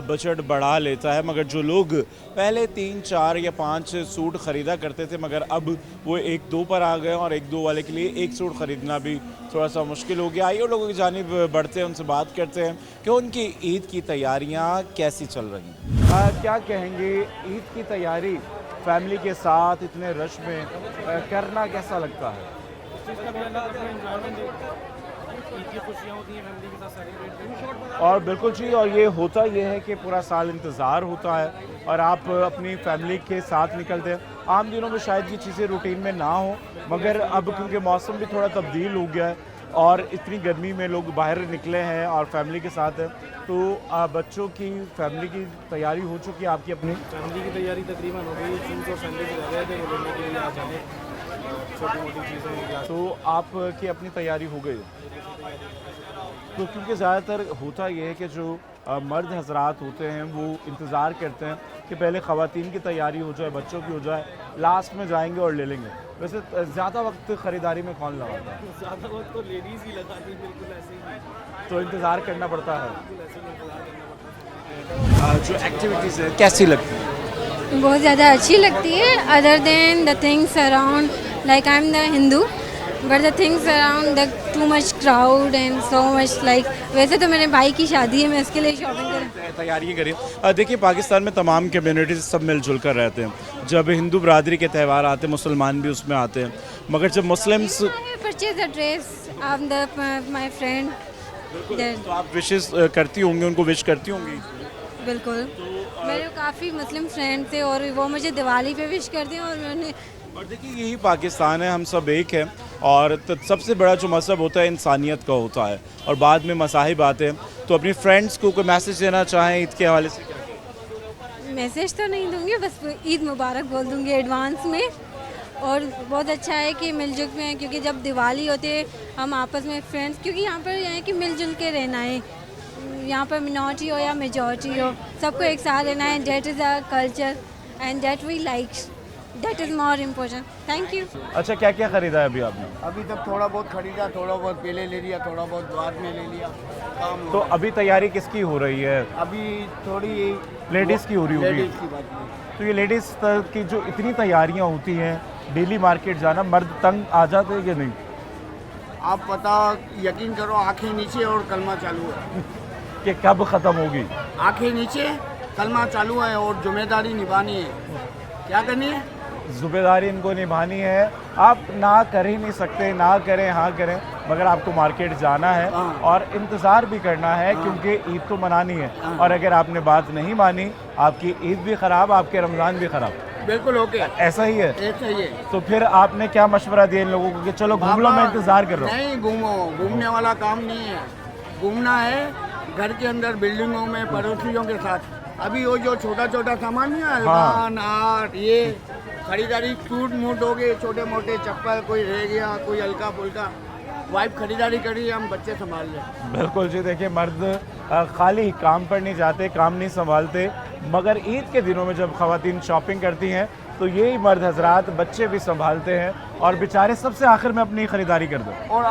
बजट बढ़ा लेता है। मगर जो लोग पहले 3, 4 या 5 सूट ख़रीदा करते थे, मगर अब वो 1-2 पर आ गए और 1-2 वाले के लिए एक सूट ख़रीदना भी थोड़ा सा मुश्किल हो गया। आइए लोगों की जानिब बढ़ते हैं, उनसे बात करते हैं कि उनकी ईद की तैयारियाँ कैसी चल रही हैं। क्या कहेंगे, ईद की तैयारी फैमिली के साथ इतने रश में करना कैसा लगता है? और बिल्कुल जी, और ये होता ये है कि पूरा साल इंतज़ार होता है और आप अपनी फैमिली के साथ निकलते हैं। आम दिनों में शायद ये चीज़ें रूटीन में ना हो, मगर अब क्योंकि मौसम भी थोड़ा तब्दील हो गया है और इतनी गर्मी में लोग बाहर निकले हैं और फैमिली के साथ हैं, तो बच्चों की फैमिली की तैयारी हो चुकी है? आपकी अपनी फैमिली की तैयारी तकरीबन हो गई है। शूज़ और सैंडल लग रहे थे, वो लेने के लिए आ जाए, छोटी मोटी चीज़ें। तो आपकी अपनी तैयारी हो गई? तो क्योंकि ज़्यादातर होता ये है कि जो मर्द हजरात होते हैं वो इंतज़ार करते हैं कि पहले ख़वातीन की तैयारी हो जाए, बच्चों की हो जाए, लास्ट में जाएंगे और ले लेंगे। वैसे ज़्यादा वक्त ख़रीदारी में कौन लगाता है? ज़्यादा वक्त तो लेडीज़ ही लगाती है, बिल्कुल ऐसे ही। तो इंतज़ार करना पड़ता है। जो एक्टिविटीज़ है कैसी लगती है? बहुत ज़्यादा अच्छी लगती है, other than the things around, like I am the Hindu, but the things around the too much crowd and so much like, वैसे तो मेरे भाई की शादी है, मैं इसके लिए शॉपिंग करूँ। तैयारी करें। देखिए पाकिस्तान में तमाम कम्युनिटीज़ सब मिलजुल कर रहते हैं। जब हिंदू बरादरी के त्यौहार आते हैं मुसलमान भी उसमें आते हैं, मगर जब Muslims purchase the dress of the my friend. तो आप विशेष करती होंगी, उनको विश करती होंगी? बिल्कुल, मेरे काफ़ी मुस्लिम फ्रेंड थे और वो मुझे दिवाली पे विश करते हैं और मैंने। और देखिए यही पाकिस्तान है, हम सब एक हैं और सबसे बड़ा जो मज़हब होता है इंसानियत का होता है और बाद में मसाहिब आते हैं। तो अपनी फ्रेंड्स को कोई मैसेज देना चाहें ईद के हवाले से? मैसेज तो नहीं दूंगी, बस ईद मुबारक बोल दूंगी एडवांस में। और बहुत अच्छा है कि मिलजुल में, क्योंकि जब दिवाली होती है हम आपस में फ्रेंड्स, क्योंकि यहाँ पर यह है कि मिलजुल के रहना है, यहाँ पर मिनॉरिटी हो या मेजॉरिटी हो, सबको एक साथ रहना है। That is a culture and that we like, that is more important. Thank you. अच्छा, क्या क्या ख़रीदा है अभी आपने? अभी तक थोड़ा बहुत खरीदा, थोड़ा बहुत पहले ले लिया, थोड़ा बहुत बाद में ले लिया। काम तो अभी तैयारी किसकी हो रही है? अभी थोड़ी लेडीज़ की हो रही होगी। लेडीज़ की बात है। तो ये लेडीज़ की जो इतनी तैयारियाँ होती हैं, डेली मार्केट जाना, मर्द तंग आ जाते हैं कि नहीं? आप पता यकीन करो, आंखें नीचे और कलमा चालू है। कि कब ख़त्म होगी? आंखें नीचे, कलमा चालू है और जिम्मेदारी निभानी है। क्या करनी है? ज़िम्मेदारी इनको निभानी है। आप ना कर ही नहीं सकते, ना करें हाँ करें, मगर आपको मार्केट जाना है और इंतज़ार भी करना है, क्योंकि ईद तो मनानी है। और अगर आपने बात नहीं मानी, आपकी ईद भी ख़राब, आपके रमज़ान भी ख़राब। बिल्कुल ओके, ऐसा ही है। ऐसा ही है। तो फिर आपने क्या मशवरा दिया इन लोगों को कि चलो घूम लो, मैं इंतज़ार कर रहा हूँ? नहीं, घूमो, घूमने वाला काम नहीं है। घूमना है घर के अंदर, बिल्डिंगों में, पड़ोसियों के साथ। अभी वो जो छोटा छोटा सामान नहीं है, अलमान आर्ट, ये खरीदारी टूट मूट हो गए, छोटे मोटे चप्पल कोई रह गया, कोई हल्का फुल्का, वाइफ खरीदारी करी, हम बच्चे संभाल लें। बिल्कुल जी। देखिए मर्द खाली काम पर नहीं जाते, काम नहीं संभालते, मगर ईद के दिनों में जब ख़वातीन शॉपिंग करती हैं तो यही मर्द हजरात बच्चे भी संभालते हैं और बेचारे सबसे आखिर में अपनी ख़रीदारी कर दो। और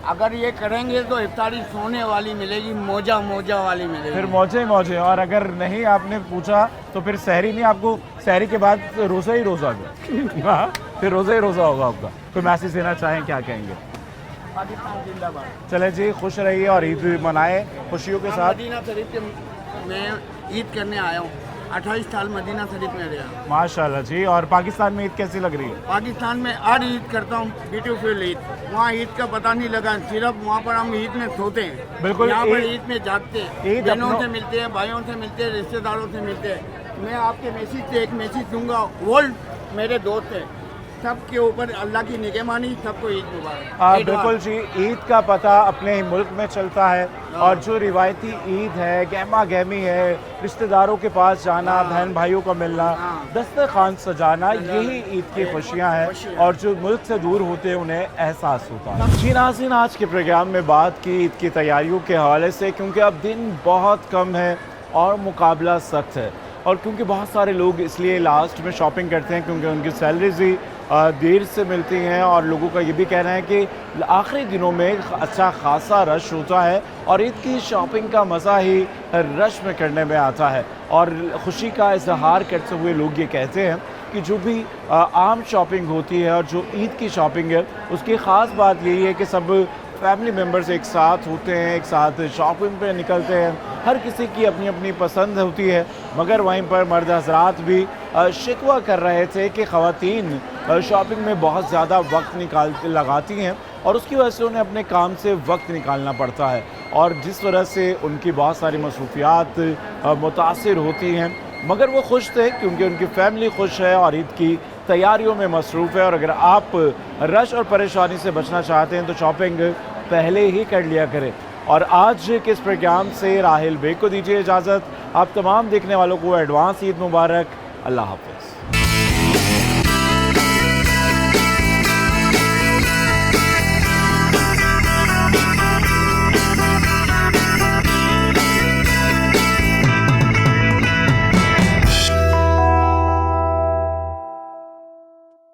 अगर ये करेंगे तो इफ्तारी सोने वाली मिलेगी, मौजा मौजा वाली मिलेगी। फिर मौजे मौजे। और अगर नहीं आपने पूछा तो फिर सहरी नहीं, आपको सहरी के बाद रोज़ा ही रोज़ा होगा। फिर रोज़ा ही रोज़ा होगा आपका। कोई मैसेज देना चाहें, क्या कहेंगे? पाकिस्तान जिंदाबाद। चले जी, खुश रहिए और ईद मनाएं खुशियों के साथ। मदीना शरीफ के मैं ईद करने आया हूँ, 28 साल मदीना शरीफ में रहा। माशाल्लाह जी। और पाकिस्तान में ईद कैसी लग रही है? पाकिस्तान में हर ईद करता हूँ, ब्यूटीफुल ईद। वहाँ ईद का पता नहीं लगा, सिर्फ वहाँ पर हम ईद में सोते हैं। बिल्कुल, यहाँ पर ईद में जागते हैं, बहनों से मिलते हैं, भाइयों से मिलते हैं, रिश्तेदारों से मिलते हैं। मैं आपके मैसेज से एक मैसेज दूंगा, वर्ल्ड मेरे दोस्त हैं, सबके ऊपर अल्लाह की निगहबानी, सबको ईद मुबारक। बिल्कुल जी। ईद का पता अपने ही मुल्क में चलता है और जो रिवायती ईद है, गहमा गहमी है, रिश्तेदारों के पास जाना, बहन भाइयों का मिलना, दस्तरखान सजाना, यही ईद की खुशियाँ हैं और जो मुल्क से दूर होते हैं उन्हें एहसास होता है। जी नाज़रीन, आज के प्रोग्राम में बात की ईद की तैयारियों के हवाले से, क्योंकि अब दिन बहुत कम है और मुकाबला सख्त है। और क्योंकि बहुत सारे लोग इसलिए लास्ट में शॉपिंग करते हैं क्योंकि उनकी सैलरीज ही देर से मिलती हैं और लोगों का ये भी कहना है कि आखिरी दिनों में अच्छा खासा रश होता है और ईद की शॉपिंग का मज़ा ही रश में करने में आता है। और खुशी का इजहार करते हुए लोग ये कहते हैं कि जो भी आम शॉपिंग होती है और जो ईद की शॉपिंग है, उसकी ख़ास बात यही है कि सब फैमिली मेम्बर्स एक साथ होते हैं, एक साथ शॉपिंग पे निकलते हैं। हर किसी की अपनी अपनी पसंद होती है, मगर वहीं पर मर्द हजरात भी शिकवा कर रहे थे कि ख़वातीन शॉपिंग में बहुत ज़्यादा वक्त लगाती हैं और उसकी वजह से उन्हें अपने काम से वक्त निकालना पड़ता है और जिस वजह से उनकी बहुत सारी मसरूफियात मुतासिर होती हैं। मगर वो खुश थे क्योंकि उनकी फैमिली खुश है और ईद की तैयारियों में मसरूफ़ है। और अगर आप रश और परेशानी से बचना चाहते हैं तो शॉपिंग पहले ही कर लिया करें। और आज के इस प्रोग्राम से राहिल बेग को दीजिए इजाज़त। आप तमाम देखने वालों को एडवांस ईद मुबारक। अल्लाह हाफ़िज़।